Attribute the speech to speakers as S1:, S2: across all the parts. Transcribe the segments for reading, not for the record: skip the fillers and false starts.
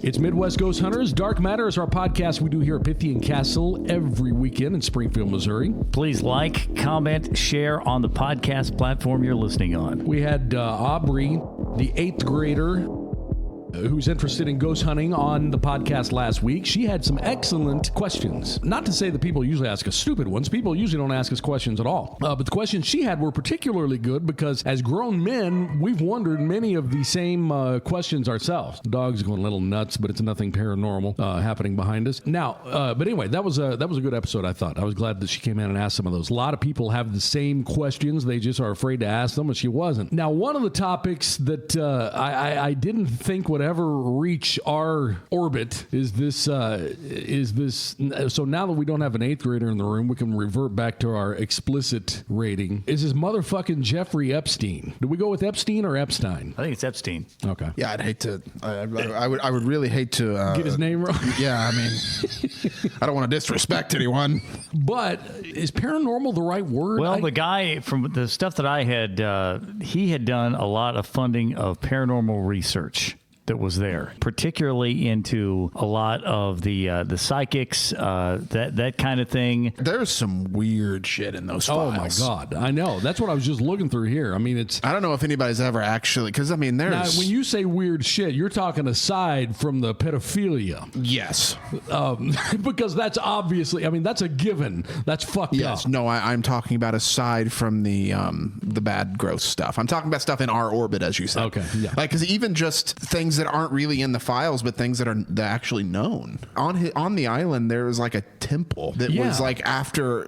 S1: It's Midwest Ghost Hunters. Dark Matter is our podcast we do here at Pythian Castle every weekend in Springfield, Missouri.
S2: Please like, comment, share on the podcast platform you're listening on.
S1: We had Aubrey, the 8th grader, who's interested in ghost hunting, on the podcast last week. She had some excellent questions. Not to say that people usually ask us stupid ones. People usually don't ask us questions at all. But the questions she had were particularly good because as grown men, we've wondered many of the same questions ourselves. The dog's going a little nuts, but it's nothing paranormal happening behind us. Now, but anyway, that was a good episode, I thought. I was glad that she came in and asked some of those. A lot of people have the same questions. They just are afraid to ask them, and she wasn't. Now, one of the topics that I didn't think would ever reach our orbit is this. So now that we don't have an 8th grader in the room, we can revert back to our explicit rating. Is this motherfucking Jeffrey Epstein? Do we go with Epstein or Epstein?
S2: I think it's Epstein.
S1: Okay.
S3: Yeah, I'd hate to. I would really hate to
S1: get his name wrong.
S3: Yeah, I mean, I don't want to disrespect anyone.
S1: But is paranormal the right word?
S2: Well, the guy from the stuff that I had, he had done a lot of funding of paranormal research that was there, particularly into a lot of the psychics, that kind of thing.
S3: There's some weird shit in those files.
S1: Oh my God, I know. That's what I was just looking through here. I mean,
S3: I don't know if anybody's ever actually, because I mean, there's.
S1: Now, when you say weird shit, you're talking aside from the pedophilia.
S3: Yes.
S1: Because that's obviously, I mean, that's a given. That's fucked up.
S3: Yes. No, I'm talking about aside from the bad, gross stuff. I'm talking about stuff in our orbit, as you said.
S1: Okay. Yeah.
S3: Like, because even just things that aren't really in the files, but things that are actually known. On the island, there was like a temple that was like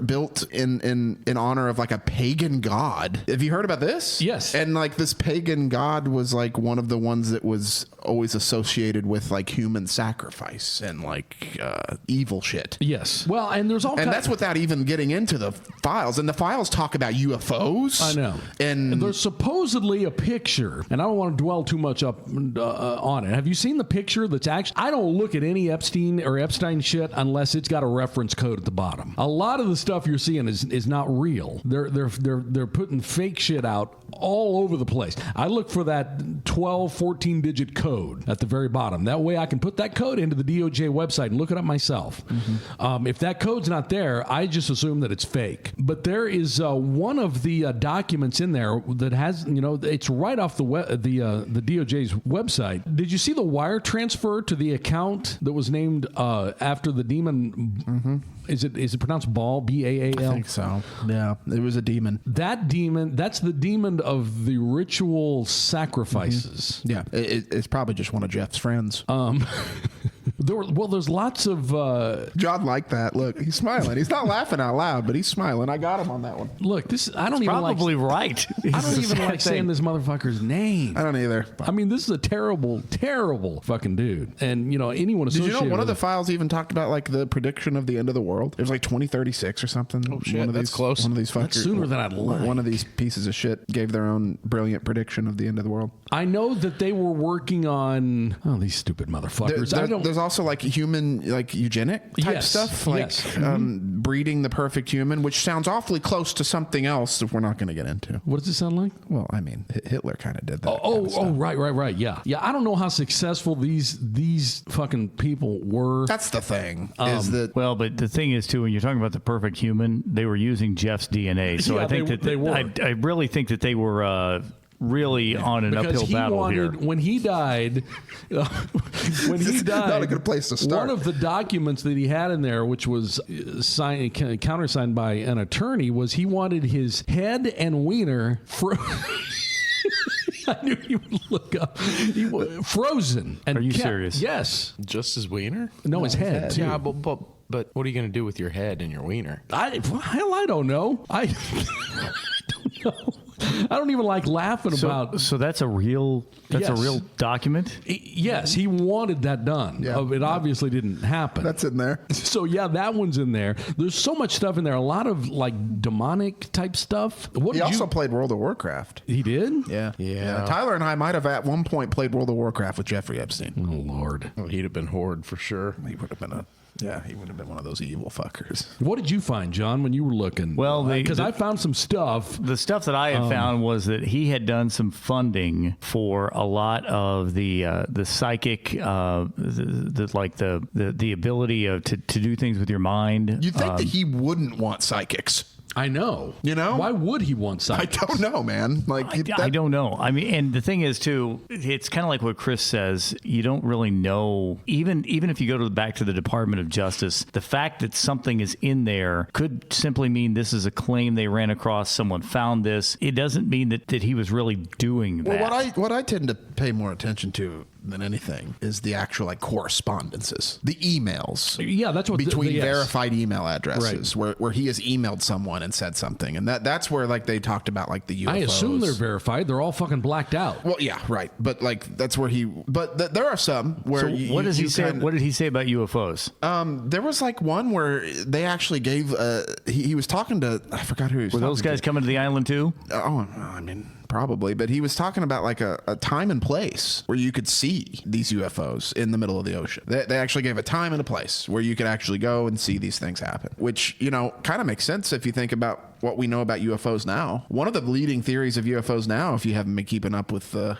S3: built in honor of like a pagan god. Have you heard about this?
S1: Yes.
S3: And like this pagan god was like one of the ones that was always associated with like human sacrifice and like evil shit.
S1: Yes. Well, and there's all
S3: and that's without even getting into the files. And the files talk about UFOs.
S1: I know. And there's supposedly a picture, and I don't want to dwell too much up on it. Have you seen the picture that's actually... I don't look at any Epstein or Epstein shit unless it's got a reference code at the bottom. A lot of the stuff you're seeing is not real. They're putting fake shit out all over the place. I look for that 12, 14-digit code at the very bottom. That way I can put that code into the DOJ website and look it up myself. Mm-hmm. If that code's not there, I just assume that it's fake. But there is one of the documents in there that has, it's right off the DOJ's website. Did you see the wire transfer to the account that was named after the demon? Mm-hmm. Is it pronounced Baal? B-A-A-L?
S3: I think so. Yeah, it was a demon.
S1: That demon, that's the demon of the ritual sacrifices.
S3: Mm-hmm. Yeah, it's probably just one of Jeff's friends.
S1: There's lots of...
S3: John liked that. Look, he's smiling. He's not laughing out loud, but he's smiling. I got him on that one.
S1: Look, I don't even like...
S2: Probably right.
S1: I don't even like saying this motherfucker's name.
S3: I don't either.
S1: I mean, this is a terrible, terrible fucking dude. And, anyone associated...
S3: Did you know one of the files even talked about, like, the prediction of the end of the world? It was like 2036 or something.
S4: Oh, shit, that's close.
S3: One of these fuckers...
S1: That's sooner than I'd like.
S3: One of these pieces of shit gave their own brilliant prediction of the end of the world.
S1: I know that they were working on... Oh, these stupid motherfuckers.
S3: There's also, like, human, like, eugenic type stuff. Like, breeding the perfect human, which sounds awfully close to something else that we're not going to get into.
S1: What does it sound like?
S3: Well, I mean, Hitler kind of did that.
S1: Right. Yeah. I don't know how successful these fucking people were.
S3: That's the thing. Is that...
S2: Well, but the thing is, too, when you're talking about the perfect human, they were using Jeff's DNA. So I think they were. I really think that they were... really on an uphill battle here.
S1: When he died,
S3: not a good place to start.
S1: One of the documents that he had in there, which was countersigned by an attorney, was he wanted his head and wiener I knew you would look up. Frozen. And
S2: are you serious?
S1: Yes.
S4: Just his wiener?
S1: No, his head. Too.
S4: Yeah, but what are you going to do with your head and your wiener?
S1: I don't know. I don't know. I don't even like laughing about.
S2: So that's a real document.
S1: Yes, he wanted that done. Yeah, it obviously didn't happen.
S3: That's in there.
S1: So yeah, that one's in there. There's so much stuff in there. A lot of like demonic type stuff.
S3: He also played World of Warcraft.
S1: He did.
S3: Yeah. Tyler and I might have at one point played World of Warcraft with Jeffrey Epstein.
S1: Oh Lord.
S4: Well, he'd have been Horde for sure.
S3: He would have been a Yeah, he would have been one of those evil fuckers.
S1: What did you find, John, when you were looking?
S2: Well,
S1: because I found some stuff.
S2: The stuff that I had found was that he had done some funding for a lot of the psychic, the ability to do things with your mind.
S3: You'd think that he wouldn't want psychics.
S1: I know.
S3: You know?
S1: Why would he want psychics?
S3: I don't know, man.
S2: I don't know. I mean, and the thing is, too, it's kind of like what Chris says. You don't really know. Even if you go back to the Department of Justice, the fact that something is in there could simply mean this is a claim they ran across. Someone found this. It doesn't mean that he was really doing that.
S3: Well, what I tend to pay more attention to than anything is the actual correspondences, the emails.
S1: Yeah, that's what
S3: between
S1: yes.
S3: verified email addresses,
S1: right.
S3: where he has emailed someone and said something, and that's where they talked about the UFOs.
S1: I assume they're verified. They're all fucking blacked out.
S3: Well, yeah, right. But that's where he. But there are some where.
S2: So what does he say? What did he say about UFOs?
S3: There was one where they actually gave. He was talking to. I forgot who he was.
S2: Were those guys coming to the island too?
S3: Oh, I mean. Probably, but he was talking about a time and place where you could see these UFOs in the middle of the ocean. They actually gave a time and a place where you could actually go and see these things happen, which, kind of makes sense if you think about what we know about UFOs now. One of the leading theories of UFOs now, if you haven't been keeping up with the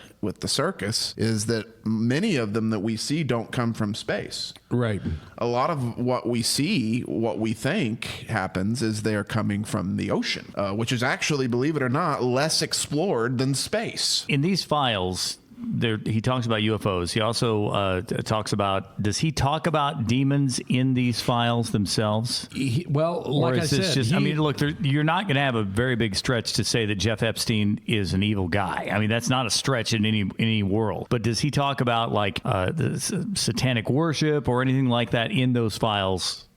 S3: circus, is that many of them that we see don't come from space.
S1: Right.
S3: A lot of what we see, what we think happens, is they're coming from the ocean, which is actually, believe it or not, less explored than space.
S2: In these files, he talks about UFOs. He also talks about. Does he talk about demons in these files themselves?
S1: Like I said,
S2: I mean, look, you're not going to have a very big stretch to say that Jeff Epstein is an evil guy. I mean, that's not a stretch in any world. But does he talk about the satanic worship or anything like that in those files?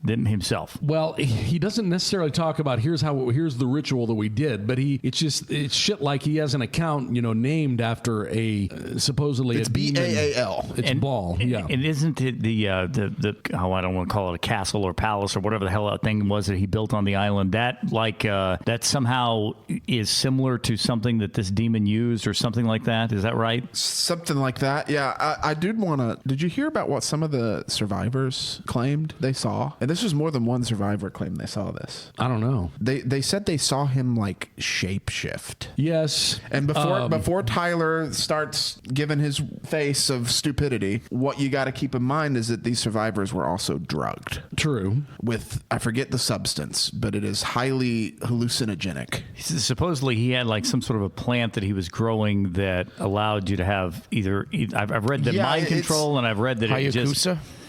S2: Himself.
S1: Well, he doesn't necessarily talk about here's the ritual that we did, but it's shit like he has an account, named after supposedly
S3: it's
S1: a
S3: BAAL.
S1: It's Ball. Yeah.
S2: And isn't it the I don't want to call it a castle or palace or whatever the hell that thing was that he built on the island, that somehow is similar to something that this demon used or something like that? Is that right?
S3: Something like that. Yeah. I did want to. Did you hear about what some of the survivors claimed they saw? And this was more than one survivor claimed they saw this.
S1: I don't know.
S3: They said they saw him shapeshift.
S1: Yes.
S3: And before Tyler starts giving his face of stupidity, what you got to keep in mind is that these survivors were also drugged.
S1: True.
S3: With, I forget the substance, but it is highly hallucinogenic.
S2: Supposedly he had some sort of a plant that he was growing that allowed you to have I've read the mind control, and I've read that it just...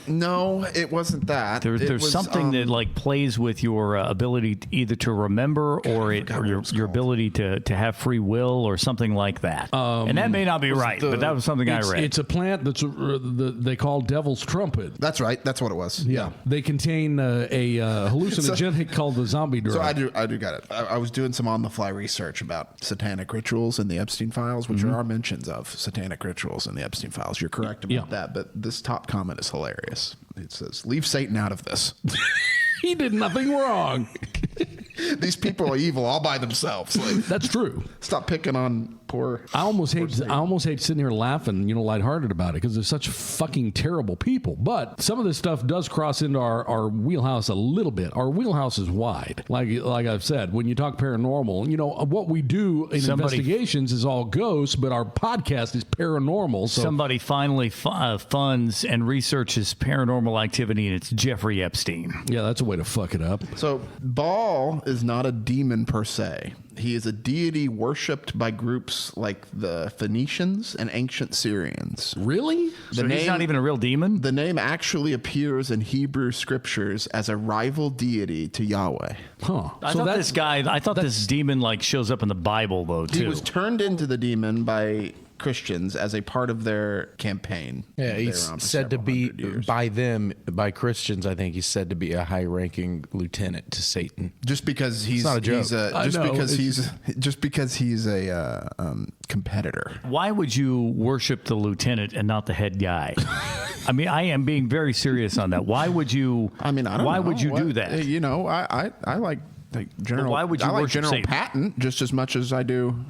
S3: No, it wasn't that.
S2: There's something that plays with your ability either to remember or your ability to have free will or something like that. And that may not be right, but that was something I read.
S1: It's a plant that's they call devil's trumpet.
S3: That's right. That's what it was.
S1: Yeah. They contain a hallucinogenic called the zombie drug.
S3: So I do got it. I was doing some on-the-fly research about satanic rituals in the Epstein Files, which are mentions of satanic rituals in the Epstein Files. You're correct about that, but this top comment is hilarious. It says, "Leave Satan out of this."
S1: He did nothing wrong.
S3: These people are evil all by themselves.
S1: That's true.
S3: Stop picking on poor.
S1: I almost hate sitting here laughing, lighthearted about it because they're such fucking terrible people. But some of this stuff does cross into our wheelhouse a little bit. Our wheelhouse is wide. Like I've said, when you talk paranormal, what we do in investigations is all ghosts, but our podcast is paranormal. So
S2: somebody finally funds and researches paranormal activity, and it's Jeffrey Epstein.
S1: Yeah, that's a way to fuck it up.
S3: So Baal is not a demon per se. He is a deity worshipped by groups like the Phoenicians and ancient Syrians.
S1: Really?
S2: He's not even a real demon?
S3: The name actually appears in Hebrew scriptures as a rival deity to Yahweh.
S1: Huh.
S2: I thought this demon shows up in the Bible though too.
S3: He was turned into the demon by Christians as a part of their campaign.
S4: Yeah, he's said to be by Christians. I think he's said to be a high-ranking lieutenant to Satan.
S3: Just because he's
S4: not a joke.
S3: Just because he's a competitor.
S2: Why would you worship the lieutenant and not the head guy? I mean, I am being very serious on that. Why would you?
S3: I mean, I don't know.
S2: Why would you do that?
S3: I like General.
S2: Why would you
S3: I like
S2: worship
S3: General
S2: Satan?
S3: Patton just as much as I do.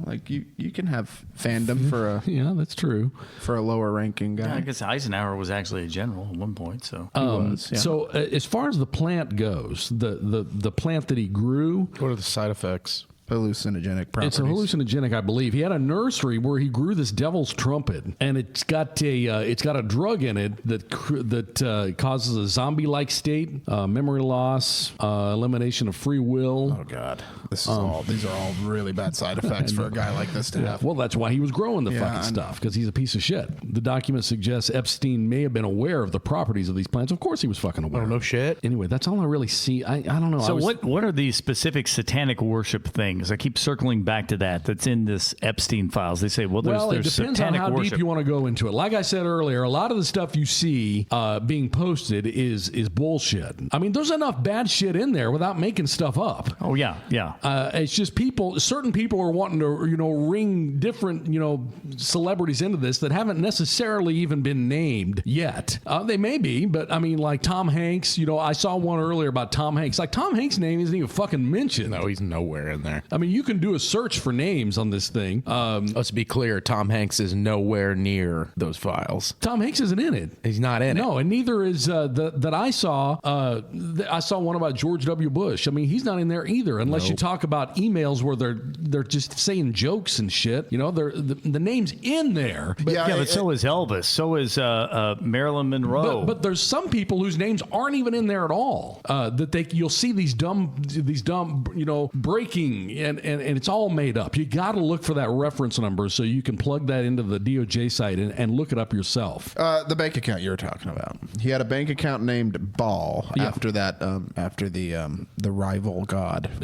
S3: Like you can have fandom for a
S1: Yeah, that's true.
S3: for a lower ranking guy.
S2: I guess Eisenhower was actually a general at one point. So
S1: So as far as the plant goes, the plant that he grew,
S4: What are the side effects?
S3: Hallucinogenic properties.
S1: it's a hallucinogenic, I believe. He had a nursery where he grew this devil's trumpet, and it's got a drug in it that causes a zombie-like state, memory loss, elimination of free will.
S3: Oh God, these are all really bad side effects for a guy like this to have.
S1: Well, that's why he was growing the
S3: Yeah,
S1: fucking stuff, because he's a piece of shit. The document suggests Epstein may have been aware of the properties of these plants. Of course, he was fucking aware.
S4: Oh, no shit.
S1: Anyway, that's all I really see. I don't know.
S2: So what are these specific satanic worship things? I keep circling back to that's in this Epstein files. They say, there's
S1: it depends on
S2: satanic
S1: how
S2: worship.
S1: deep you want to go into it. Like I said earlier, a lot of the stuff you see being posted is bullshit. I mean, there's enough bad shit in there without making stuff up.
S2: Oh yeah.
S1: It's just certain people are wanting to, ring different, celebrities into this that haven't necessarily even been named yet. They may be, but I mean, like Tom Hanks, I saw one earlier about Tom Hanks. Like Tom Hanks' name isn't even fucking mentioned.
S4: No, he's nowhere in there.
S1: I mean, you can do a search for names on this thing.
S4: Let's be clear. Tom Hanks is nowhere near those files.
S1: Tom Hanks isn't in it.
S4: He's not in it.
S1: No, and neither is that I saw. I saw one about George W. Bush. I mean, he's not in there either, unless you talk about emails where they're just saying jokes and shit. The name's in there. But,
S2: But so is Elvis. So is Marilyn Monroe.
S1: But there's some people whose names aren't even in there at all. You'll see these dumb, breaking, and it's all made up. You got to look for that reference number so you can plug that into the DOJ site and look it up yourself.
S3: The bank account you were talking about. He had a bank account named Baal after that, after the rival god /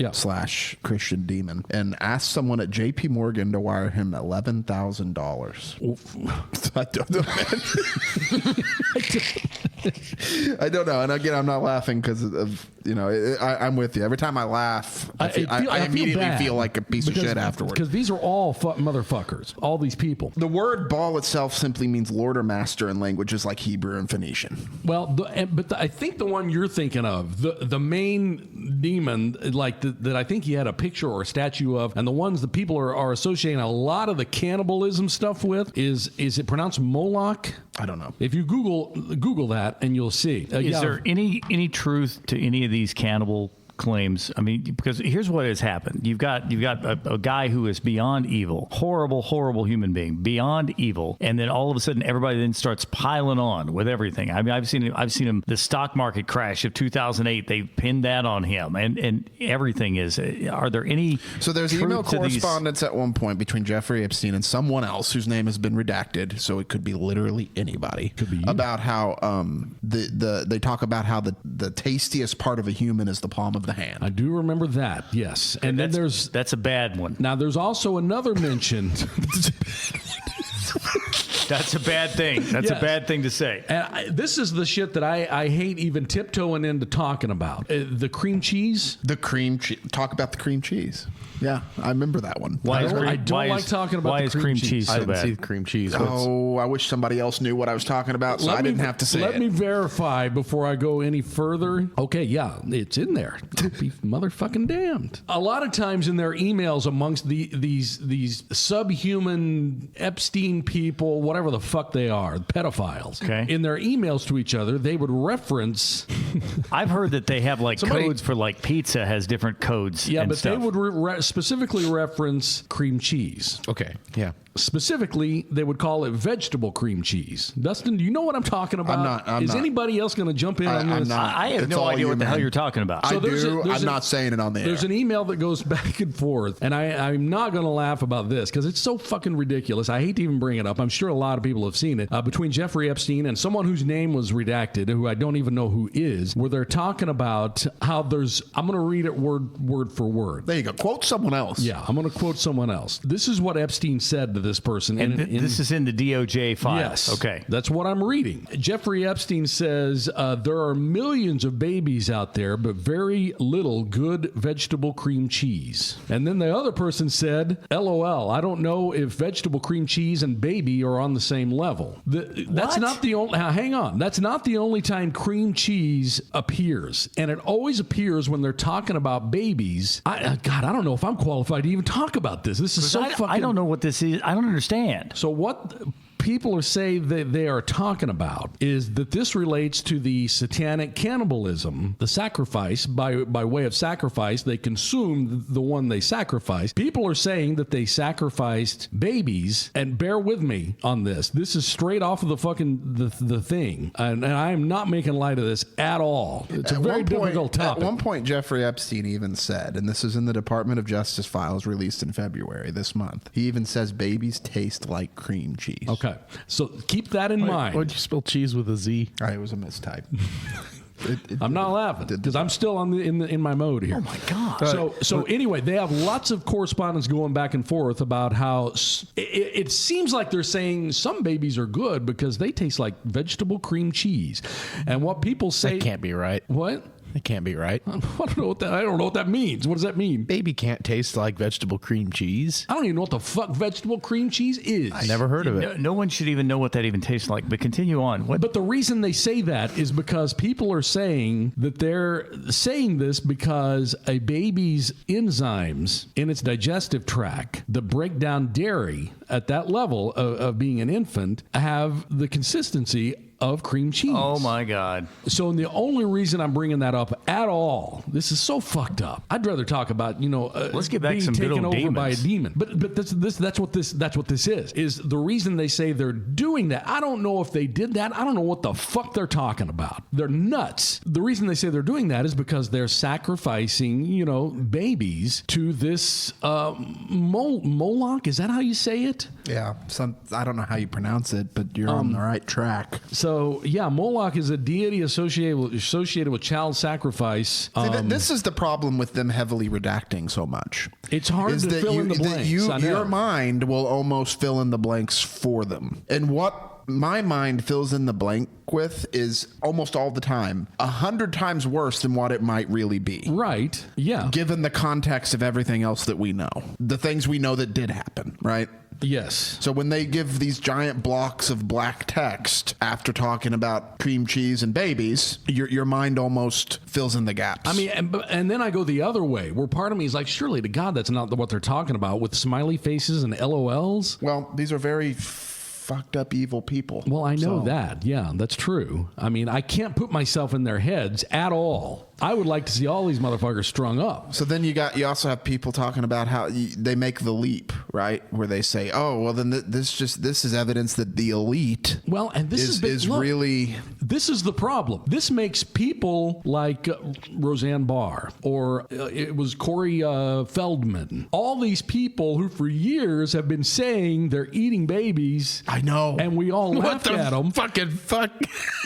S3: Christian demon, and asked someone at J.P. Morgan to wire him $11,000. I don't know, man. I don't know. And again, I'm not laughing because of I'm with you. Every time I laugh, I immediately feel like a piece of shit afterwards.
S1: Because these are all motherfuckers. All these people.
S3: The word Baal itself simply means lord or master in languages like Hebrew and Phoenician.
S1: Well, I think the one you're thinking of, the main demon, like that I think he had a picture or a statue of, and the ones that people are associating a lot of the cannibalism stuff with, is it pronounced Moloch?
S3: I don't know.
S1: If you Google that, and you'll see.
S2: Is there any truth to any of these cannibal claims? I mean, because here's what has happened. You've got a guy who is beyond evil, horrible human being, beyond evil, and then all of a sudden everybody then starts piling on with everything. I mean, I've seen him. The stock market crash of 2008. They pinned that on him, and everything is. Are there any? So
S3: there's email correspondence at one point between Jeffrey Epstein and someone else whose name has been redacted, so it could be literally anybody.
S1: Could be you.
S3: About how they talk about how the tastiest part of a human is the palm of the hand.
S1: I do remember that, yes. And then
S2: that's a bad one.
S1: Now there's also another mention.
S2: That's a bad thing. That's a bad thing to say.
S1: And this is the shit that I hate even tiptoeing into talking about. The cream cheese.
S3: The cream cheese. Talk about the cream cheese. Yeah, I remember that one.
S1: I don't like talking about
S2: why
S1: the
S2: is cream cheese so
S4: I didn't
S2: bad?
S4: see the cream cheese.
S3: I wish somebody else knew what I was talking about, so I didn't have to say it.
S1: Let me verify before I go any further. Okay, yeah, it's in there. I'll be motherfucking damned. A lot of times in their emails amongst these subhuman Epstein people, whatever the fuck they are, pedophiles.
S2: Okay.
S1: In their emails to each other, they would reference.
S2: I've heard that they have codes for pizza has different codes.
S1: Yeah,
S2: and
S1: but
S2: stuff.
S1: they would specifically reference cream cheese.
S4: Okay. Yeah.
S1: Specifically, they would call it vegetable cream cheese. Dustin, do you know what I'm talking about?
S3: I'm
S1: Is
S3: not.
S1: anybody else going to jump in on this?
S3: I'm not.
S2: I have
S3: It's
S2: no
S3: all
S2: idea
S3: you,
S2: what the hell
S3: man.
S2: you're talking about.
S3: I
S1: there's
S3: do.
S1: there's
S3: I'm not saying it on the air.
S1: There's an email that goes back and forth, and I'm not going to laugh about this because it's so fucking ridiculous. I hate to even bring it up. I'm sure a lot of people have seen it. Between Jeffrey Epstein and someone whose name was redacted, who I don't even know who is, where they're talking about how there's, I'm going to read it word for word.
S3: There you go. Quote someone else.
S1: Yeah, I'm going to quote someone else. This is what Epstein said to this person.
S2: And this is in the DOJ files.
S1: Yes.
S2: Okay.
S1: That's what I'm reading. Jeffrey Epstein says there are millions of babies out there, but very little good vegetable cream cheese. And then the other person said, LOL, I don't know if vegetable cream cheese and baby are on the same level. That's not the only... Hang on. That's not the only time cream cheese appears. And it always appears when they're talking about babies. God, I don't know if I'm qualified to even talk about this. This is so fucking...
S2: I don't know what this is. I don't understand.
S1: So what people are saying that they are talking about is that this relates to the satanic cannibalism, the sacrifice. By way of sacrifice, they consumed the one they sacrificed. People are saying that they sacrificed babies, and bear with me on this. This is straight off of the fucking the thing, and I am not making light of this at all. It's a very difficult topic.
S3: At one point, Jeffrey Epstein even said, and this is in the Department of Justice files released in February this month, he even says babies taste like cream cheese.
S1: Okay, so keep that in mind.
S4: Why'd you spell cheese with a Z?
S3: It was a mistype.
S1: I'm not laughing because I'm still in my mode here.
S2: Oh my God!
S1: So anyway, they have lots of correspondence going back and forth about how it seems like they're saying some babies are good because they taste like vegetable cream cheese, and what people say
S4: That can't be right.
S1: What?
S4: It can't be right.
S1: I don't know what that means. What does that mean?
S4: Baby can't taste like vegetable cream cheese.
S1: I don't even know what the fuck vegetable cream cheese is.
S4: I never heard of it.
S2: No one should even know what that even tastes like. But continue on. What?
S1: But the reason they say that is because people are saying that they're saying this because a baby's enzymes in its digestive tract that break down dairy at that level of being an infant have the consistency of cream cheese.
S2: Oh my God.
S1: So the only reason I'm bringing that up at all, this is so fucked up. I'd rather talk about,
S2: let's get back
S1: being
S2: some good
S1: taken
S2: old
S1: over by a
S2: demons.
S1: demon. But that's what this is the reason they say they're doing that. I don't know if they did that. I don't know what the fuck they're talking about. They're nuts. The reason they say they're doing that is because they're sacrificing, babies to this Moloch. Is that how you say it?
S3: Yeah, I don't know how you pronounce it, but you're on the right track.
S1: So yeah, Moloch is a deity associated with child sacrifice.
S3: See, this is the problem with them heavily redacting so much.
S1: It's hard to fill in the blanks.
S3: Your mind will almost fill in the blanks for them. And what my mind fills in the blank with is almost all the time 100 times worse than what it might really be.
S1: Right. Yeah.
S3: Given the context of everything else that we know. The things we know that did happen, right?
S1: Yes.
S3: So when they give these giant blocks of black text after talking about cream cheese and babies, your mind almost fills in the gaps.
S1: I mean, and then I go the other way, where part of me is like, surely to God, that's not what they're talking about with smiley faces and LOLs.
S3: Well, these are very fucked up evil people.
S1: Well, I know that. Yeah, that's true. I mean, I can't put myself in their heads at all. I would like to see all these motherfuckers strung up.
S3: So then you also have people talking about how they make the leap, right? Where they say, "Oh, well, then this is evidence that the elite."
S1: Well, and this is
S3: really.
S1: This is the problem. This makes people like Roseanne Barr or it was Corey Feldman. All these people who for years have been saying they're eating babies.
S3: I know,
S1: and we all laughed at them.
S4: Fucking fuck.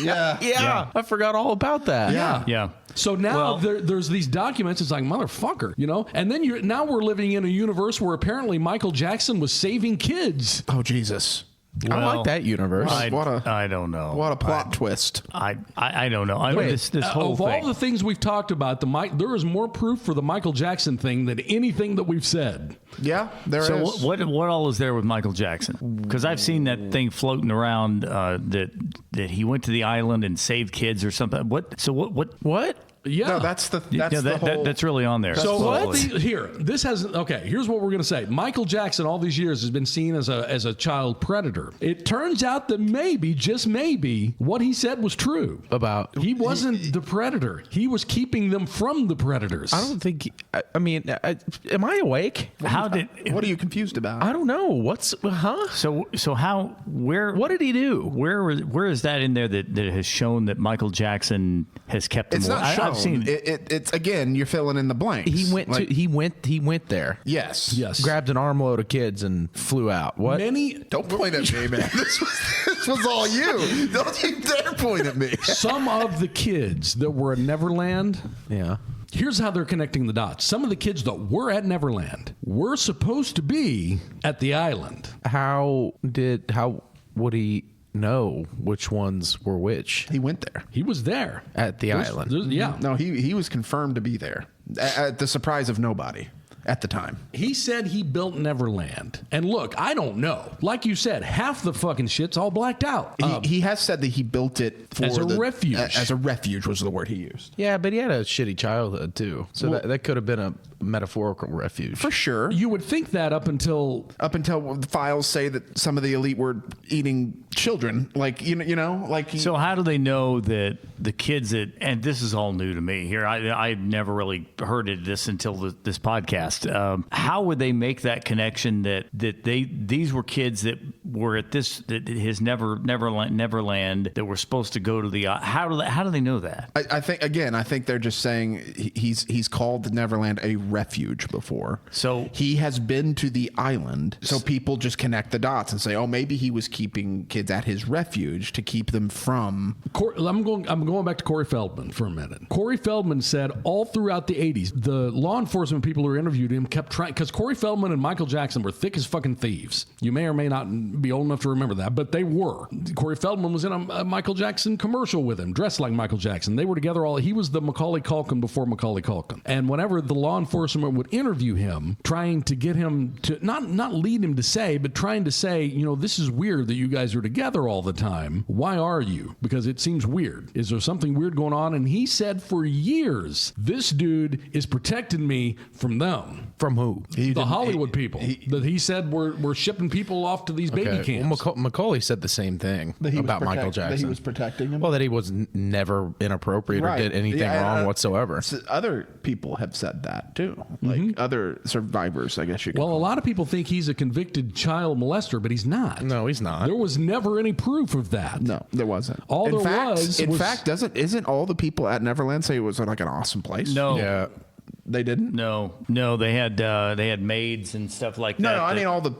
S3: Yeah.
S4: I forgot all about that.
S1: Yeah. So now there's these documents. It's like, motherfucker, And then now we're living in a universe where apparently Michael Jackson was saving kids.
S3: Oh, Jesus.
S4: I like that universe.
S2: I don't know.
S3: What a plot twist.
S2: I don't know. I mean, this whole
S1: of
S2: thing.
S1: all the things we've talked about, there is more proof for the Michael Jackson thing than anything that we've said.
S3: Yeah, there is.
S2: So what all is there with Michael Jackson? Because I've seen that thing floating around that he went to the island and saved kids or something. What? So what?
S1: Yeah,
S3: no, that's the whole.
S2: That's really on there.
S1: So here's what we're going to say. Michael Jackson, all these years, has been seen as a child predator. It turns out that maybe, just maybe, what he said was true.
S4: About
S1: he wasn't the predator. He was keeping them from the predators.
S4: I don't think. I mean, am I awake?
S3: What are you confused about?
S4: I don't know.
S2: So how? Where?
S4: What did he do?
S2: Where is that in there that has shown that Michael Jackson has kept them?
S3: It's not shown.
S2: I've seen
S3: it's again. You're filling in the blanks.
S4: He went there.
S3: Yes.
S4: Grabbed an armload of kids and flew out. What?
S3: Don't point at me, man. This was all you. Don't you dare point at me.
S1: Some of the kids that were at Neverland.
S4: Yeah.
S1: Here's how they're connecting the dots. Some of the kids that were at Neverland were supposed to be at the island.
S4: How would he know which ones were which?
S3: He went there.
S1: He was there.
S4: At the island.
S1: Yeah.
S3: No, he was confirmed to be there at the surprise of nobody at the time.
S1: He said he built Neverland. And look, I don't know. Like you said, half the fucking shit's all blacked out.
S3: He has said that he built it for
S1: as a refuge.
S3: As a refuge was the word he used.
S4: Yeah, but he had a shitty childhood too. So that could have been a metaphorical refuge.
S3: For sure.
S1: You would think that up until
S3: the files say that some of the elite were eating children. Like, you know, like.
S2: So how do they know that the kids that, and this is all new to me here, I never really heard of this until this podcast. How would they make that connection that these were kids that were at his Neverland that were supposed to go to the, how do they know that?
S3: I think they're just saying he's called Neverland a refuge before.
S2: So
S3: he has been to the island. So people just connect the dots and say, oh, maybe he was keeping kids at his refuge to keep them from.
S1: I'm going back to Corey Feldman for a minute. Corey Feldman said all throughout the 80s, the law enforcement people who interviewed him kept trying, because Corey Feldman and Michael Jackson were thick as fucking thieves. You may or may not be old enough to remember that, but they were. Corey Feldman was in a Michael Jackson commercial with him, dressed like Michael Jackson. They were together he was the Macaulay Culkin before Macaulay Culkin. And whenever the law enforcement would interview him, trying to get him to, not lead him to say, but trying to say, this is weird that you guys are together all the time. Why are you? Because it seems weird. Is there something weird going on? And he said for years, this dude is protecting me from them.
S4: From who?
S1: The Hollywood people. That he said we're shipping people off to these baby camps.
S4: Well, Macaulay said the same thing about Michael Jackson.
S3: That he was protecting him?
S4: Well, that he was never inappropriate or did anything wrong whatsoever.
S3: Other people have said that too. Like other survivors, I guess you could
S1: Well,
S3: call
S1: a lot of people think he's a convicted child molester, but he's not.
S4: No, he's not.
S1: There was never any proof of that.
S3: No, there wasn't.
S1: In fact,
S3: isn't all the people at Neverland say it was like an awesome place?
S2: No.
S4: Yeah.
S3: They didn't?
S2: No, they had maids and stuff like that.
S3: No, I mean all the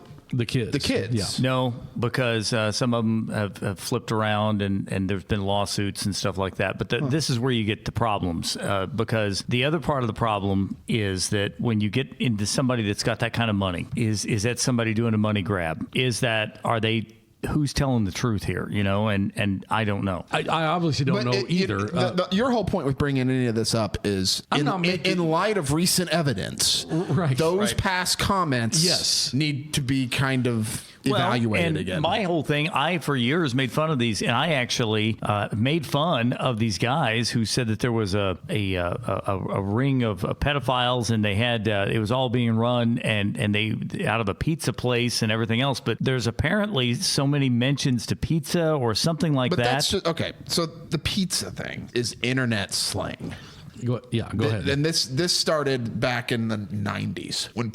S1: kids.
S3: The kids.
S1: Yeah.
S2: No, because some of them have flipped around and there's been lawsuits and stuff like that. But this is where you get the problems because the other part of the problem is that when you get into somebody that's got that kind of money, is that somebody doing a money grab? Who's telling the truth here, and I don't know.
S1: I obviously don't know either.
S3: Your whole point with bringing any of this up is in light of recent evidence,
S1: right?
S3: Those past comments need to be kind of evaluated again.
S2: My whole thing, I for years made fun of these, and I actually made fun of these guys who said that there was a ring of pedophiles, and they had it was all being run and they out of a pizza place and everything else. But there's apparently so many mentions to pizza or something like that.
S3: That's just, okay. So the pizza thing is internet slang.
S1: Go ahead.
S3: And this started back in the 90s when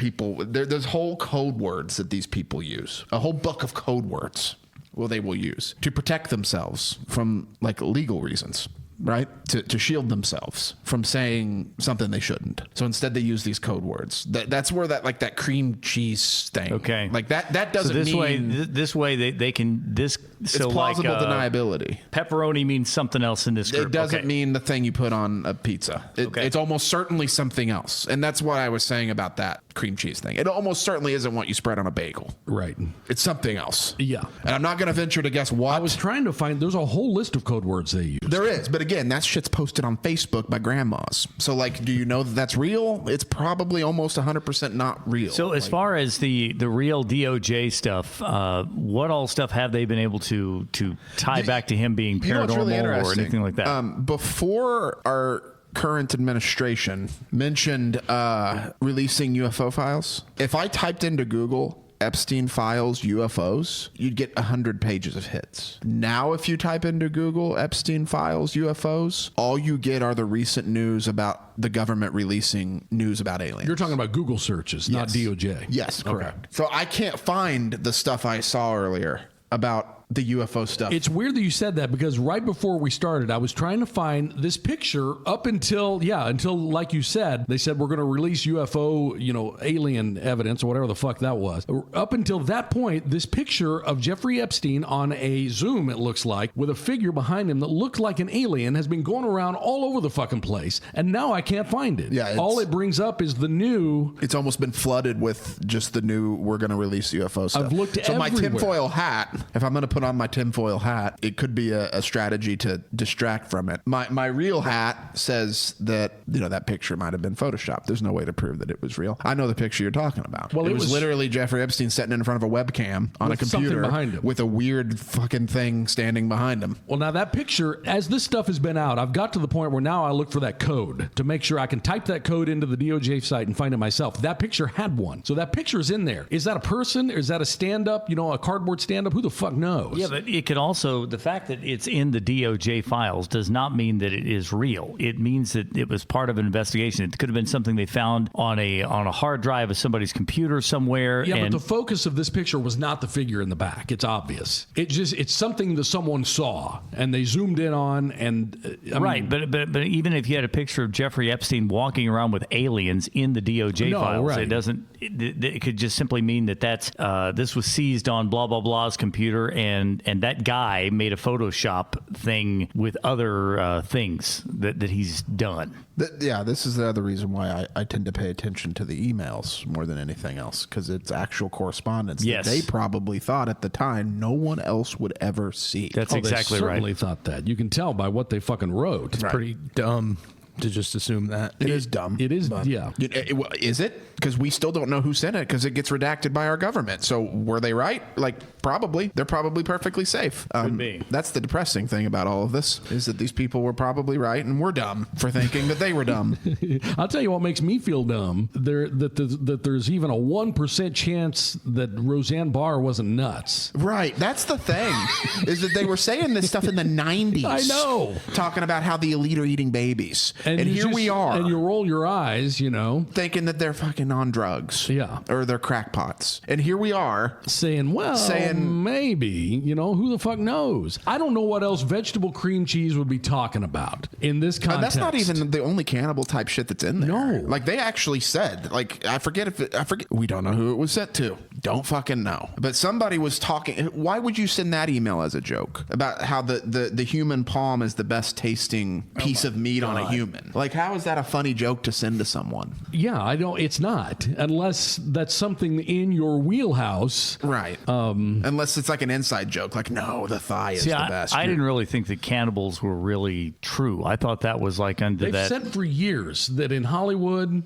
S3: there's whole code words that these people use, a whole book of code words they will use to protect themselves from like legal reasons. Right? To shield themselves from saying something they shouldn't. So instead they use these code words. That's where that cream cheese thing.
S2: Okay.
S3: Like that doesn't
S2: so
S3: mean...
S2: This way they can...
S3: It's plausible deniability.
S2: Pepperoni means something else in this group.
S3: It doesn't mean the thing you put on a pizza. It's almost certainly something else. And that's what I was saying about that cream cheese thing. It almost certainly isn't what you spread on a bagel.
S1: Right.
S3: It's something else.
S1: Yeah.
S3: And I'm not going to venture to guess what.
S1: I was trying to find... There's a whole list of code words they use.
S3: There is, but again, that shit's posted on Facebook by grandmas. So, do you know that that's real? It's probably almost 100% not real.
S2: So, as far as the real DOJ stuff, what all stuff have they been able to tie back to him being paranormal or anything like that?
S3: Before our current administration mentioned releasing UFO files, if I typed into Google Epstein Files UFOs, you'd get 100 pages of hits. Now, if you type into Google Epstein Files UFOs, all you get are the recent news about the government releasing news about aliens.
S1: You're talking about Google searches, not DOJ.
S3: Yes, correct. Okay. So I can't find the stuff I saw earlier about the UFO stuff.
S1: It's weird that you said that, because right before we started, I was trying to find this picture up until like you said, they said we're going to release UFO, alien evidence or whatever the fuck that was. Up until that point, this picture of Jeffrey Epstein on a Zoom, it looks like, with a figure behind him that looked like an alien, has been going around all over the fucking place. And now I can't find it.
S3: Yeah,
S1: all it brings up is the new.
S3: It's almost been flooded with just the new, we're going to release UFO stuff.
S1: I've looked
S3: so
S1: everywhere.
S3: My tinfoil hat, if I'm going to put on my tinfoil hat, it could be a strategy to distract from it. My real hat says that, that picture might have been photoshopped. There's no way to prove that it was real. I know the picture you're talking about. Well, it was literally Jeffrey Epstein sitting in front of a webcam on a computer
S1: behind him,
S3: with a weird fucking thing standing behind him.
S1: Well, now that picture, as this stuff has been out, I've got to the point where now I look for that code to make sure I can type that code into the DOJ site and find it myself. That picture had one. So that picture is in there. Is that a person? Is that a stand-up, a cardboard stand-up? Who the fuck knows?
S2: Yeah, but it could also, the fact that it's in the DOJ files does not mean that it is real. It means that it was part of an investigation. It could have been something they found on a hard drive of somebody's computer somewhere.
S1: Yeah, but the focus of this picture was not the figure in the back. It's obvious. It's something that someone saw and they zoomed in on, and
S2: right. But even if you had a picture of Jeffrey Epstein walking around with aliens in the DOJ files,
S1: right.
S2: It doesn't. It could just simply mean that this was seized on blah blah blah's computer, and that guy made a Photoshop thing with other things that he's done.
S3: This is the other reason why I tend to pay attention to the emails more than anything else, because it's actual correspondence that they probably thought at the time no one else would ever see.
S2: That's exactly
S1: they
S2: right.
S1: Certainly thought that. You can tell by what they fucking wrote.
S4: It's pretty dumb to just assume that.
S3: It is dumb.
S1: It is, yeah.
S3: Is it? Because we still don't know who sent it, because it gets redacted by our government. So were they right? Probably. They're probably perfectly safe.
S2: Could be.
S3: That's the depressing thing about all of this, is that these people were probably right and we're dumb for thinking that they were dumb.
S1: I'll tell you what makes me feel dumb, that there's even a 1% chance that Roseanne Barr wasn't nuts.
S3: Right. That's the thing, is that they were saying this stuff in the 90s.
S1: I know.
S3: Talking about how the elite are eating babies. And here we are.
S1: And you roll your eyes,
S3: thinking that they're fucking on drugs.
S1: Yeah.
S3: Or they're crackpots. And here we are.
S1: Saying maybe, who the fuck knows? I don't know what else vegetable cream cheese would be talking about in this context.
S3: That's not even the only cannibal type shit that's in there.
S1: No.
S3: They actually said, I forget, we don't know who it was sent to. Don't fucking know. But somebody was talking. Why would you send that email as a joke about how the human palm is the best tasting piece of meat on a human? How is that a funny joke to send to someone?
S1: Yeah, it's not, unless that's something in your wheelhouse.
S3: Right. Unless it's like an inside joke, no, the thigh is the best.
S2: I didn't really think that cannibals were really true. I thought that was under
S1: They've said for years that in Hollywood,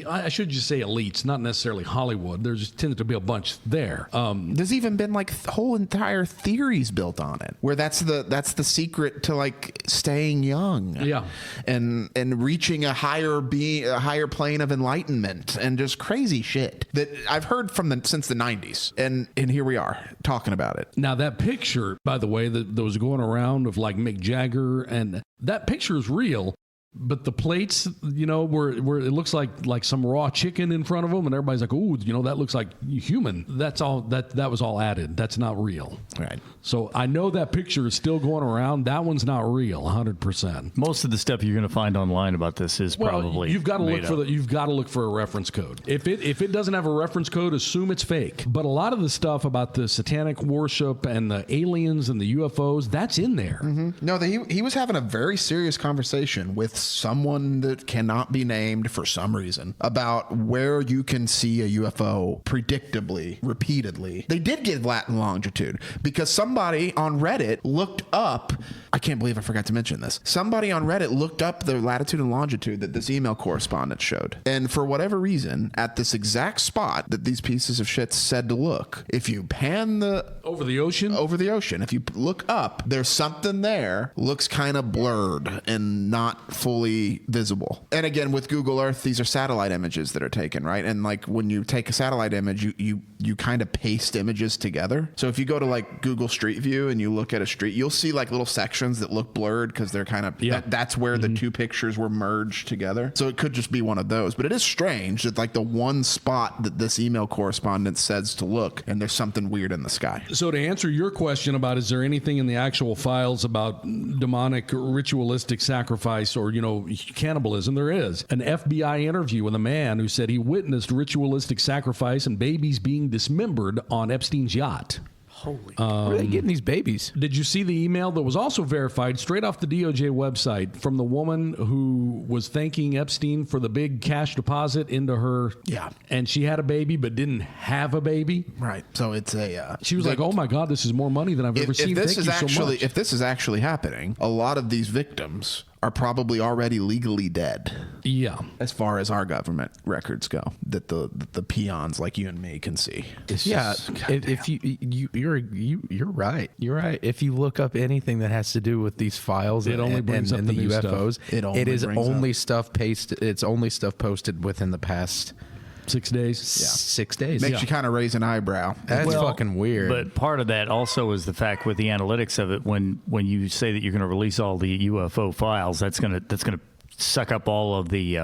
S1: I should just say elites, not necessarily Hollywood. There's tended to be a bunch there.
S3: There's even been whole entire theories built on it, where that's the secret to staying young.
S1: Yeah.
S3: And reaching a higher plane of enlightenment, and just crazy shit that I've heard since the 90s. And here we are talking about it.
S1: Now that picture, by the way, that was going around of Mick Jagger, and that picture is real. But the plates, where it looks like some raw chicken in front of them, and everybody's like, "Ooh, that looks like human." That's all. That was all added. That's not real.
S3: Right.
S1: So I know that picture is still going around. That one's not real, 100%.
S2: Most of the stuff you're going to find online about this is probably
S1: you've got to
S2: made
S1: look
S2: up.
S1: you've got to look for a reference code. If it doesn't have a reference code, assume it's fake. But a lot of the stuff about the satanic worship and the aliens and the UFOs, that's in there.
S3: Mm-hmm. No, he was having a very serious conversation with someone that cannot be named for some reason about where you can see a UFO predictably, repeatedly. They did give Latin longitude because somebody on Reddit looked up, I can't believe I forgot to mention this. Somebody on Reddit looked up the latitude and longitude that this email correspondence showed. And for whatever reason, at this exact spot that these pieces of shit said to look, if you pan
S1: over the ocean,
S3: if you look up, there's something there, looks kind of blurred and not full fully visible. And again, with Google Earth, these are satellite images that are taken, right? And like when you take a satellite image, you kind of paste images together. So if you go to like Google Street View and you look at a street, you'll see like little sections that look blurred because they're kind of, that's where the two pictures were merged together. So it could just be one of those. But it is strange that like the one spot that this email correspondent says to look, and there's something weird in the sky.
S1: So to answer your question about is there anything in the actual files about demonic ritualistic sacrifice or, cannibalism, there is. An FBI interview with a man who said he witnessed ritualistic sacrifice and babies being dismembered on Epstein's yacht.
S4: Holy, where are they getting these babies?
S1: Did you see the email that was also verified straight off the DOJ website from the woman who was thanking Epstein for the big cash deposit into her?
S3: Yeah.
S1: And she had a baby but didn't have a baby?
S3: Right. So it's a...
S1: she was like, oh my God, this is more money than I've ever seen. Thank you so much.
S3: If this is actually happening, a lot of these victims are probably already legally dead.
S1: Yeah.
S3: As far as our government records go, that the peons like you and me can see.
S4: If you're right. You're right. If you look up anything that has to do with these files
S1: it only brings up the UFOs,
S3: it is only
S4: stuff pasted. It's only stuff posted within the past
S1: 6 days.
S4: 6 days.
S3: Makes you kind of raise an eyebrow.
S4: That's fucking weird.
S2: But part of that also is the fact with the analytics of it. When you say that you're going to release all the UFO files, that's going to suck up all of the.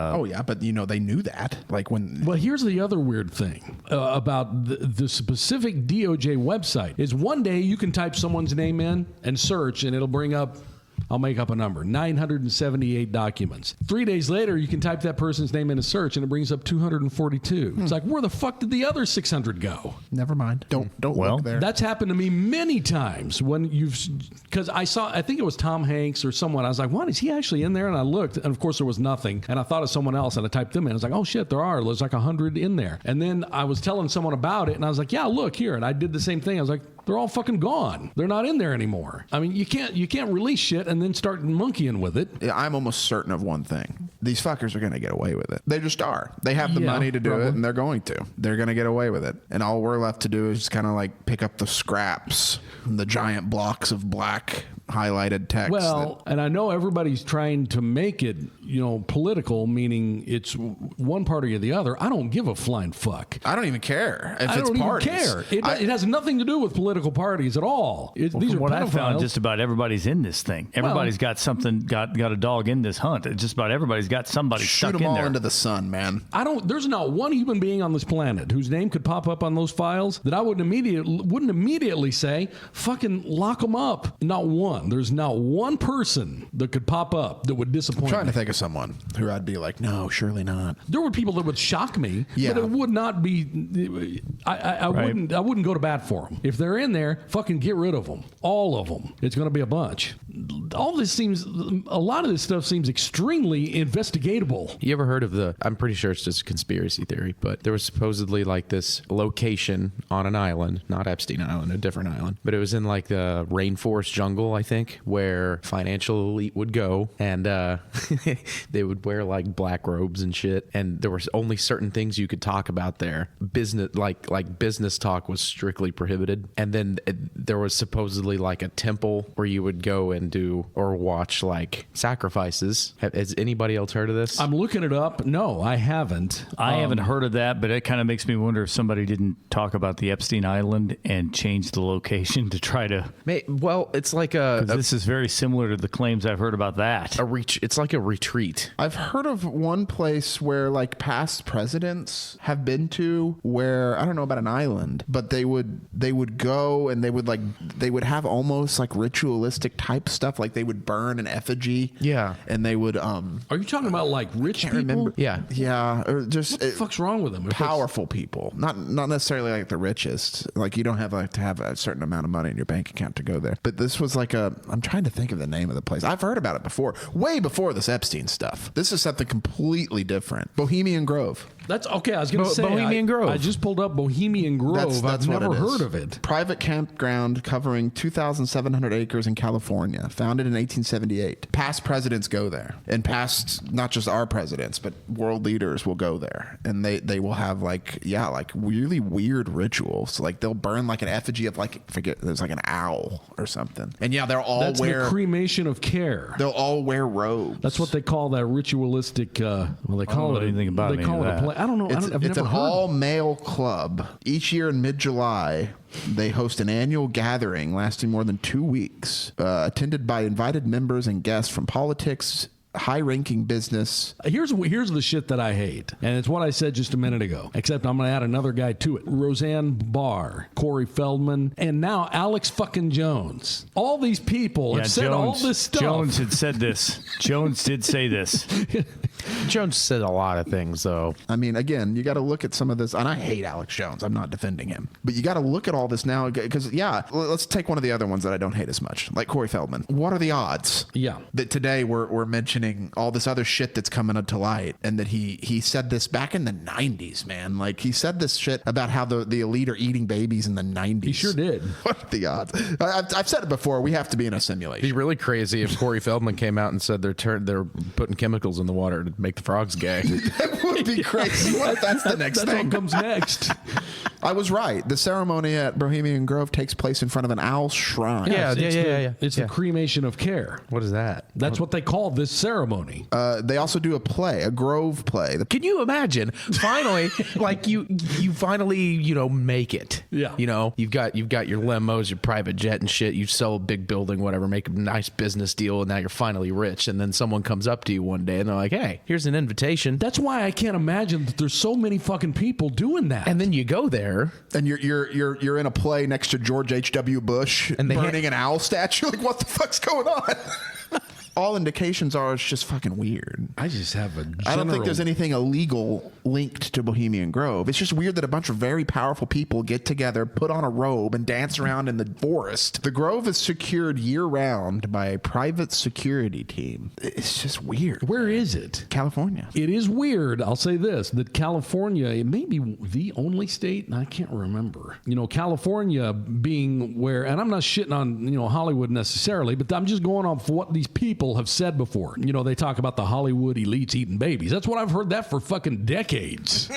S3: But they knew that. Like when.
S1: Well, here's the other weird thing about the specific DOJ website is one day you can type someone's name in and search, and it'll bring up. I'll make up a number, 978 documents. 3 days later, you can type that person's name in a search, and it brings up 242. It's like, where the fuck did the other 600 go?
S3: Never mind. Don't look there.
S1: That's happened to me many times when because I think it was Tom Hanks or someone. I was like, what, is he actually in there? And I looked, and of course there was nothing. And I thought of someone else, and I typed them in. I was like, oh shit, there's like 100 in there. And then I was telling someone about it, and I was like, yeah, look here. And I did the same thing. I was like, they're all fucking gone. They're not in there anymore. I mean, you can't release shit and then start monkeying with it.
S3: Yeah, I'm almost certain of one thing. These fuckers are going to get away with it. They just are. They have the money to do it, and they're going to. They're going to get away with it. And all we're left to do is just kind of like pick up the scraps, the giant blocks of black highlighted text.
S1: Well, and I know everybody's trying to make it, political, meaning it's one party or the other. I don't give a flying fuck.
S3: I don't even care if
S1: I
S3: it's
S1: don't
S3: parties.
S1: Even care. It has nothing to do with political parties at all. These are
S2: what
S1: pedophiles.
S2: I found, just about everybody's in this thing. Everybody's got something, got a dog in this hunt. Just about everydy's got somebody stuck in there.
S3: Shoot them all into the sun, man.
S1: There's not one human being on this planet whose name could pop up on those files that I wouldn't immediately say, fucking lock them up. Not one. There's not one person that could pop up that would disappoint
S3: I'm trying
S1: me.
S3: to think of someone who I'd be like, no, surely not.
S1: There were people that would shock me, but it would not be. I wouldn't go to bat for them. If they're in there, fucking get rid of them. All of them. It's going to be a bunch. A lot of this stuff seems extremely investigatable.
S4: You ever heard of I'm pretty sure it's just a conspiracy theory, but there was supposedly like this location on an island, not Epstein Island, a different island, but it was in like the rainforest jungle, I think, where financial elite would go, and they would wear like black robes and shit, and there were only certain things you could talk about there. Business, like business talk was strictly prohibited, and then there was supposedly like a temple where you would go and do or watch like sacrifices. Has anybody else heard of this?
S1: I'm looking it up. No, I haven't.
S2: I haven't heard of that, but it kind of makes me wonder if somebody didn't talk about the Epstein Island and change the location to try to.
S4: Well, it's like
S2: this is very similar to the claims I've heard about that.
S4: It's like a retreat.
S3: I've heard of one place where like past presidents have been to, where I don't know about an island, but they would go and they would have almost like ritualistic type stuff, like they would burn an effigy.
S4: Yeah,
S3: and they would.
S1: Are you talking about like rich people?
S3: Remember.
S4: Yeah,
S3: or just
S1: what the fuck's wrong with them?
S3: Powerful people, not necessarily like the richest. Like you don't have to have a certain amount of money in your bank account to go there. But this was like I'm trying to think of the name of the place. I've heard about it before, way before this Epstein stuff. This is something completely different. Bohemian Grove.
S1: That's okay. I was going to say
S4: Bohemian Grove.
S1: I just pulled up Bohemian Grove.
S3: That's
S1: I've
S3: what
S1: never
S3: it is.
S1: heard of it.
S3: Private campground covering 2,700 acres in California, founded in 1878. Past presidents go there, and past not just our presidents, but world leaders will go there, and they will have like really weird rituals. Like they'll burn like an effigy of there's like an owl or something, and they'll all
S1: That's
S3: wear
S1: the cremation of care.
S3: They'll all wear robes.
S1: That's what they call that ritualistic. They call it
S2: anything about
S1: They call it a play. I don't know.
S3: It's
S1: I've
S3: an
S1: never heard.
S3: all-male club. Each year in mid-July, they host an annual gathering lasting more than 2 weeks, attended by invited members and guests from politics, high-ranking business.
S1: Here's the shit that I hate, and it's what I said just a minute ago. Except I'm going to add another guy to it: Roseanne Barr, Corey Feldman, and now Alex fucking Jones. All these people have said all this stuff.
S2: Jones had said this. Jones did say this.
S4: Jones said a lot of things, though.
S3: I mean, again, you got to look at some of this, and I hate Alex Jones. I'm not defending him, but you got to look at all this now because, let's take one of the other ones that I don't hate as much, like Corey Feldman. What are the odds?
S1: Yeah.
S3: That today we're mentioning all this other shit that's coming to light, and that he said this back in the 90s, man. Like he said this shit about how the elite are eating babies in the 90s.
S1: He sure did.
S3: What are the odds? I've said it before. We have to be in a simulation.
S4: It'd be really crazy if Corey Feldman came out and said they're putting chemicals in the water to make the frogs gay.
S3: That would be crazy. What if that's the next
S1: That's
S3: thing?
S1: what comes next.
S3: I was right. The ceremony at Bohemian Grove takes place in front of an owl shrine.
S4: Yeah.
S1: It's the cremation of care.
S4: What is that?
S1: That's what they call this ceremony.
S3: They also do a Grove play.
S4: Can you imagine? Finally, like you finally, make it.
S1: Yeah.
S4: You've got your limos, your private jet and shit. You sell a big building, whatever, make a nice business deal, and now you're finally rich. And then someone comes up to you one day and they're like, "Hey, here's an invitation."
S1: That's why I can't imagine that there's so many fucking people doing that.
S4: And then you go there.
S3: And you're in a play next to George H.W. Bush
S4: And they
S3: burning an owl statue. Like, what the fuck's going on? All indications are it's just fucking weird.
S1: I just have
S3: I don't think there's anything illegal linked to Bohemian Grove. It's just weird that a bunch of very powerful people get together, put on a robe, and dance around in the forest. The Grove is secured year-round by a private security team. It's just weird.
S1: Where is it?
S3: California.
S1: It is weird. I'll say this, that California, it may be the only state, and I can't remember. California being where, and I'm not shitting on, Hollywood necessarily, but I'm just going off what these people have said before. They talk about the Hollywood elites eating babies. That's what I've heard that for fucking decades.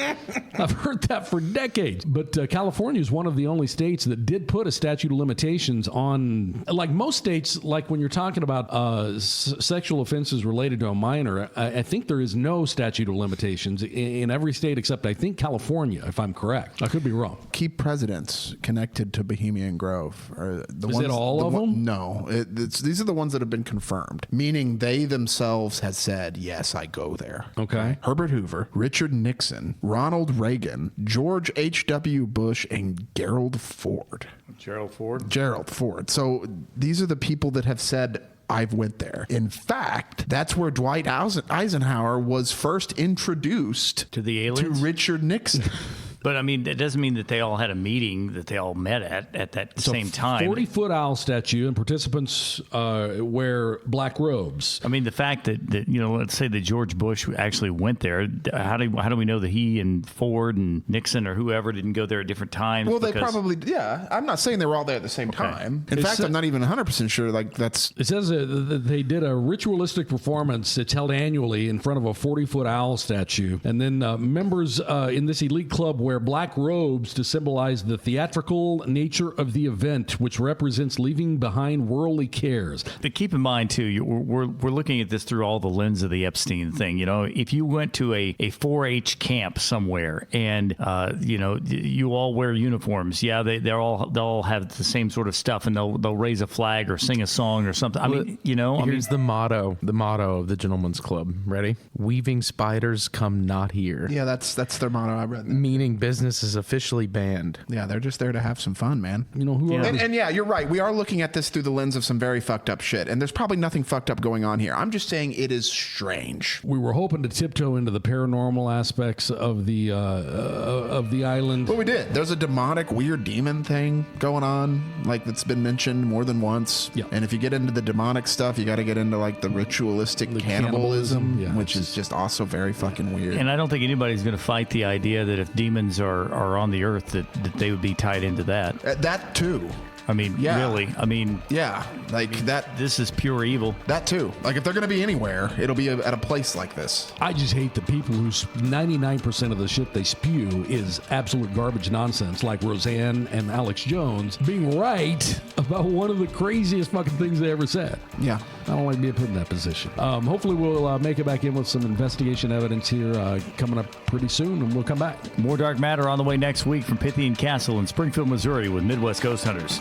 S1: I've heard that for decades. But California is one of the only states that did put a statute of limitations on, like most states, like when you're talking about sexual offenses related to a minor, I think there is no statute of limitations in every state except I think California, if I'm correct. I could be wrong.
S3: Key presidents connected to Bohemian Grove are the
S1: Is
S3: ones.
S1: it all of them?
S3: No, these are the ones that have been confirmed. Meaning they themselves have said, yes, I go there.
S1: Okay.
S3: Herbert Hoover, Richard Nixon, Ronald Reagan, George H.W. Bush, and Gerald Ford.
S2: Gerald Ford.
S3: Gerald Ford. So these are the people that have said, I've went there. In fact, that's where Dwight Eisenhower was first introduced
S2: To the aliens?
S3: to Richard Nixon.
S2: But I mean, that doesn't mean that they all had a meeting that they all met at that same time.
S1: 40-foot owl statue, and participants wear black robes.
S2: I mean, the fact that let's say that George Bush actually went there. How do we know that he and Ford and Nixon or whoever didn't go there at different times?
S3: Well, they probably, yeah. I'm not saying they were all there at the same time. In fact, I'm not even 100% sure. Like that's.
S1: It says that they did a ritualistic performance. It's held annually in front of a 40-foot owl statue, and then members in this elite club wear black robes to symbolize the theatrical nature of the event, which represents leaving behind worldly cares.
S2: But keep in mind too, we're looking at this through all the lens of the Epstein thing. If you went to a 4-H camp somewhere and you all wear uniforms, they'll all have the same sort of stuff, and they'll raise a flag or sing a song or something.
S4: Here's the motto of the Gentleman's Club. Ready? Weaving spiders come not here.
S3: Yeah, that's their motto. I read that.
S4: Meaning business is officially banned.
S3: Yeah, they're just there to have some fun, man.
S1: You know who?
S3: And yeah, you're right. We are looking at this through the lens of some very fucked up shit, and there's probably nothing fucked up going on here. I'm just saying it is strange.
S1: We were hoping to tiptoe into the paranormal aspects of the island.
S3: But we did. There's a demonic, weird demon thing going on, like that's been mentioned more than once.
S1: Yeah.
S3: And if you get into the demonic stuff, you got to get into like the ritualistic cannibalism,
S1: yeah,
S3: which is just also very fucking weird.
S2: And I don't think anybody's going to fight the idea that if demons are on the earth, that they would be tied into that.
S3: That too.
S2: I mean,
S3: Yeah.
S2: really. I mean,
S3: Yeah, like that.
S2: this is pure evil.
S3: That too. Like if they're going to be anywhere, it'll be at a place like this.
S1: I just hate the people who 99% of the shit they spew is absolute garbage nonsense, like Roseanne and Alex Jones being right about one of the craziest fucking things they ever said.
S3: Yeah.
S1: I don't like being put in that position. Hopefully we'll make it back in with some investigation evidence here coming up pretty soon, and we'll come back.
S2: More Dark Matter on the way next week from Pythian Castle in Springfield, Missouri with Midwest Ghost Hunters.